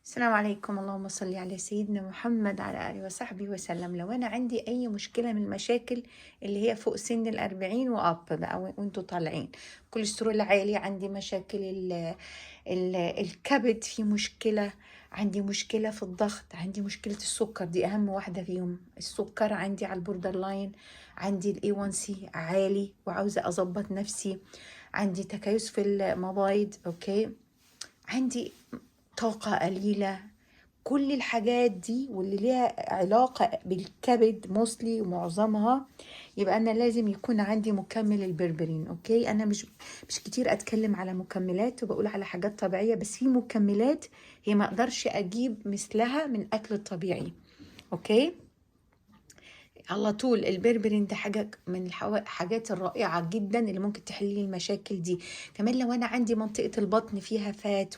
السلام عليكم، اللهم صل على سيدنا محمد على آله وصحبه وسلم. لو أنا عندي أي مشكلة من المشاكل اللي هي فوق سن الأربعين وأب بقى وانتوا طالعين، كوليسترول عالي، عندي مشاكل الكبد، في مشكلة، عندي مشكلة في الضغط، عندي مشكلة السكر، دي أهم واحدة فيهم. السكر عندي على البوردر لاين، عندي الاي 1 سي عالي وعاوزة أظبط نفسي، عندي تكيس في المبايض، أوكي، عندي طاقة قليلة. كل الحاجات دي واللي ليها علاقة بالكبد موصلي ومعظمها، يبقى أنا لازم يكون عندي مكمل البربرين. أوكي، أنا مش كتير أتكلم على مكملات وبقول على حاجات طبيعية، بس في مكملات هي ما أقدرش أجيب مثلها من أكل الطبيعي. أوكي، على طول البربرين ده حاجة من الحاجات الرائعة جدا اللي ممكن تحلي المشاكل دي. كمان لو أنا عندي منطقة البطن فيها فات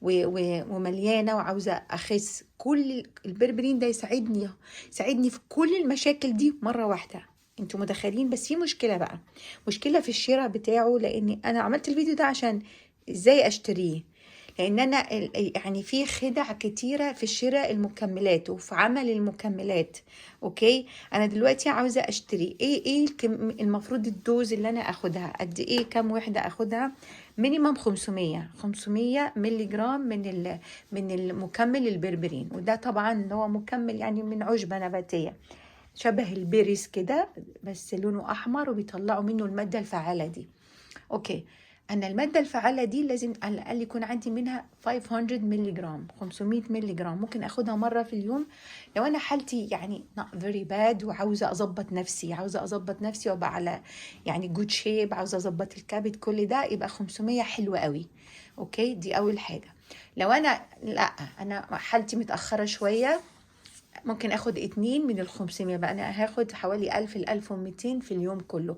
ومليانة وعاوزة أخس، كل البربرين ده يساعدني في كل المشاكل دي مرة واحدة. انتوا متخيلين؟ بس في مشكلة بقى، مشكلة في الشراء بتاعه، لأني أنا عملت الفيديو ده عشان إزاي أشتريه. لان انا يعني في خدع كتيره في شراء المكملات وفي عمل المكملات. اوكي، انا دلوقتي عاوزه اشتري ايه المفروض الدوز اللي انا اخدها قد ايه، كام وحده اخدها؟ مينيمم 500 ملي جرام من المكمل البربرين، وده طبعا اللي هو مكمل يعني من عشبه نباتيه شبه البيريس كده، بس لونه احمر وبيطلعوا منه الماده الفعاله دي. اوكي، انا الماده الفعاله دي لازم على الاقل يكون عندي منها 500 مللي جرام، 500 مللي جرام، ممكن اخدها مره في اليوم. لو انا حالتي يعني not very bad وعاوزه اظبط نفسي وابقى على يعني جود شيب، عاوزه اظبط الكبد، كل ده يبقى 500 حلوه قوي. اوكي، دي اول حاجه. لو انا لا، انا حالتي متاخره شويه، ممكن اخد 2 من ال500، بقى انا هاخد حوالي 1000 ل 1200 في اليوم كله،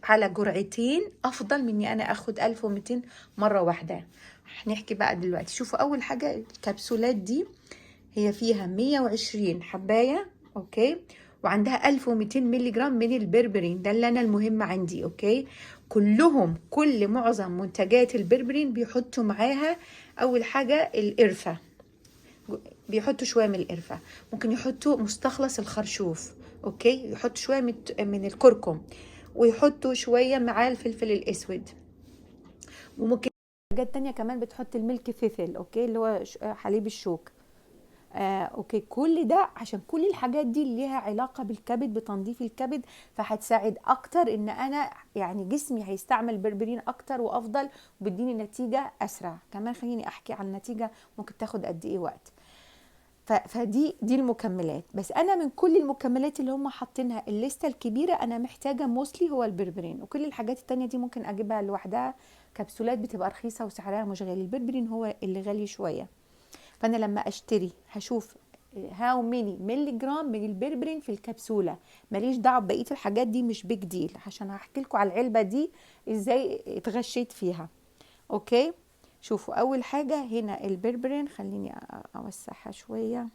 على جرعتين، افضل من اني انا اخد 1200 مرة واحدة. هنحكي بقى دلوقتي. شوفوا، اول حاجة الكبسولات دي هي فيها 120 حباية، اوكي، وعندها 1200 ملي جرام من البربرين، ده اللي انا المهم عندي. اوكي، معظم منتجات البربرين بيحطوا معاها اول حاجة القرفة، بيحطوا شويه من القرفه، ممكن يحطوا مستخلص الخرشوف، اوكي، يحطوا شويه من الكركم، ويحطوا شويه معاه الفلفل الاسود، وممكن حاجات تانية كمان بتحط الملك فيفل، اوكي، اللي هو حليب الشوك. اوكي، كل ده عشان كل الحاجات دي اللي ليها علاقة بالكبد، بتنظيف الكبد، فهتساعد اكتر ان انا يعني جسمي هيستعمل بربرين اكتر وافضل، وبيديني نتيجة اسرع. كمان خليني احكي عن النتيجة ممكن تاخد قد ايه وقت. فدي المكملات. بس انا من كل المكملات اللي هم حاطينها الليسته الكبيره، انا محتاجه موسلي هو البربرين، وكل الحاجات التانية دي ممكن اجيبها لوحدها، كبسولات بتبقى رخيصه وسعرها مش غالي. البربرين هو اللي غالي شويه. فانا لما اشتري هشوف هاو ميني ملي جرام من البربرين في الكبسوله، ماليش دعوه بقيه الحاجات دي، مش بيج ديل، عشان هحكي لكم على العلبه دي ازاي اتغشيت فيها. اوكي، شوفوا، اول حاجه هنا البربرين، خليني اوسعها شويه.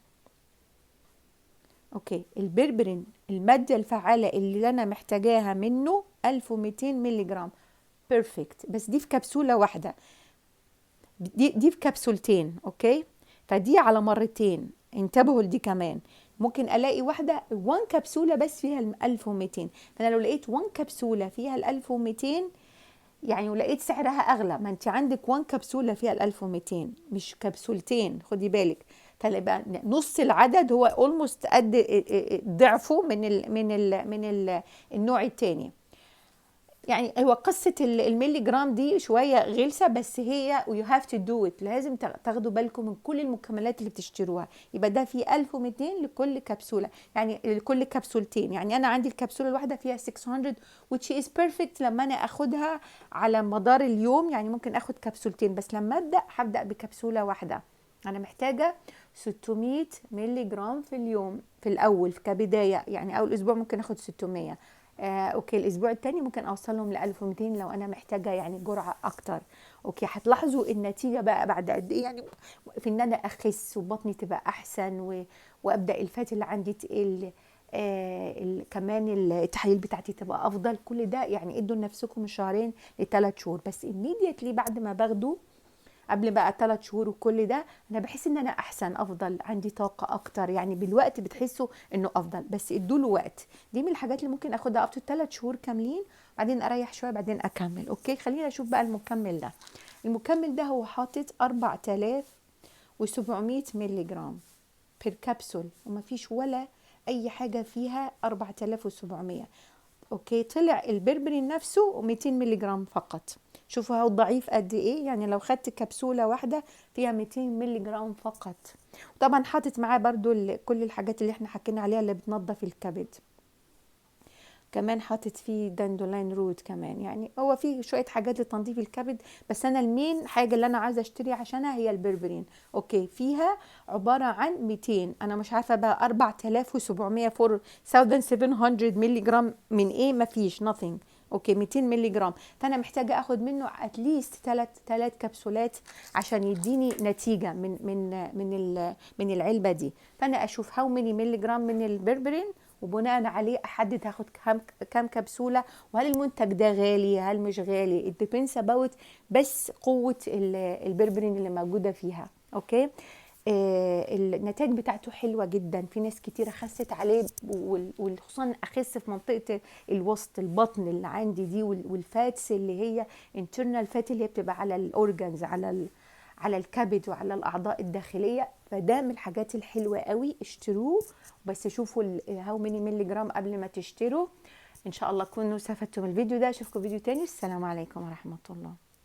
اوكي، البربرين المادة الفعالة اللي انا محتاجاها منه 1200 ملي جرام، بيرفكت، بس دي في كبسولة واحدة، دي في كبسولتين. اوكي، فدي على مرتين، انتبهوا لدي كمان. ممكن الاقي واحدة 1 كبسولة بس فيها ال 1200، فانا لو لقيت 1 كبسولة فيها ال 1200 يعني، ولقيت سعرها اغلى، ما انت عندك 1 كبسوله فيها ال 1200 مش كبسولتين، خدي بالك. فيبقى نص العدد هو اولموست قد ضعفه من النوع التاني. يعني هو قصة الميلي جرام دي شوية غلسة، بس هي you have to do it، لازم تاخدوا بالكم من كل المكملات اللي بتشتروها. يبقى ده في 1200 لكل كبسولة، يعني لكل كبسولتين، يعني أنا عندي الكبسولة الواحدة فيها 600 which is perfect لما أنا أخدها على مدار اليوم. يعني ممكن أخد كبسولتين، بس لما هبدأ بكبسولة واحدة. أنا محتاجة 600 ملي جرام في اليوم في الأول كبداية، يعني أول أسبوع ممكن أخد 600. اوكي، الاسبوع التاني ممكن اوصلهم ل 1200 لو انا محتاجه يعني جرعه اكتر. اوكي، هتلاحظوا النتيجه بقى بعد قد ايه، يعني في ان انا اخس وبطني تبقى احسن وابدا الفات اللي عندي تقل. كمان التحاليل بتاعتي تبقى افضل. كل ده يعني ادوا لنفسكم من شهرين ل3 شهور، بس immediately بعد ما باخده قبل بقى 3 شهور وكل ده، انا بحس ان انا احسن، افضل، عندي طاقه اكتر، يعني بالوقت بتحسوا انه افضل، بس ادوا له وقت. دي من الحاجات اللي ممكن اخدها افتر 3 شهور كاملين، بعدين اريح شويه بعدين اكمل. اوكي، خلينا نشوف بقى المكمل ده. المكمل ده هو حاطط 4700 مللي جرام بير كبسول، ومفيش ولا اي حاجه فيها 4700. اوكي، طلع البربرين نفسه 200 مللي جرام فقط. شوفوا هو ضعيف قد ايه، يعني لو خدت كبسوله واحده فيها 200 مللي جرام فقط. طبعا حاطط معاه برضو كل الحاجات اللي احنا حكينا عليها اللي بتنظف الكبد، كمان حاطط فيه داندولاين روت كمان، يعني هو فيه شويه حاجات لتنظيف الكبد، بس انا المين حاجه اللي انا عايزه اشتري عشانها هي البربرين. اوكي، فيها عباره عن 200، انا مش عارفه بقى 4700 4700 مللي جرام من ايه، مفيش nothing. اوكي، 200 مللي جرام، فانا محتاجه اخد منه اتليست 3 كبسولات عشان يديني نتيجه من العلبه دي. فانا اشوف هاو ميني مللي جرام من البربرين، وبناء عليه احدد هاخد كام كبسوله، وهل المنتج ده غالي هل مش غالي. it depends about بس قوه البربرين اللي موجوده فيها. اوكي، النتائج بتاعته حلوه جدا، في ناس كتيره خست عليه، وخصوصا اخس في منطقه الوسط البطن اللي عندي دي، والفاتس اللي هي internal فات اللي هي بتبقى على الاورجنز، على الكبد وعلى الاعضاء الداخليه. فده من الحاجات الحلوه قوي، اشتروه. بس شوفوا هاو ميني ملي جرام قبل ما تشتروا. ان شاء الله تكونوا استفدتوا من الفيديو ده. اشوفكم فيديو تاني، السلام عليكم ورحمه الله.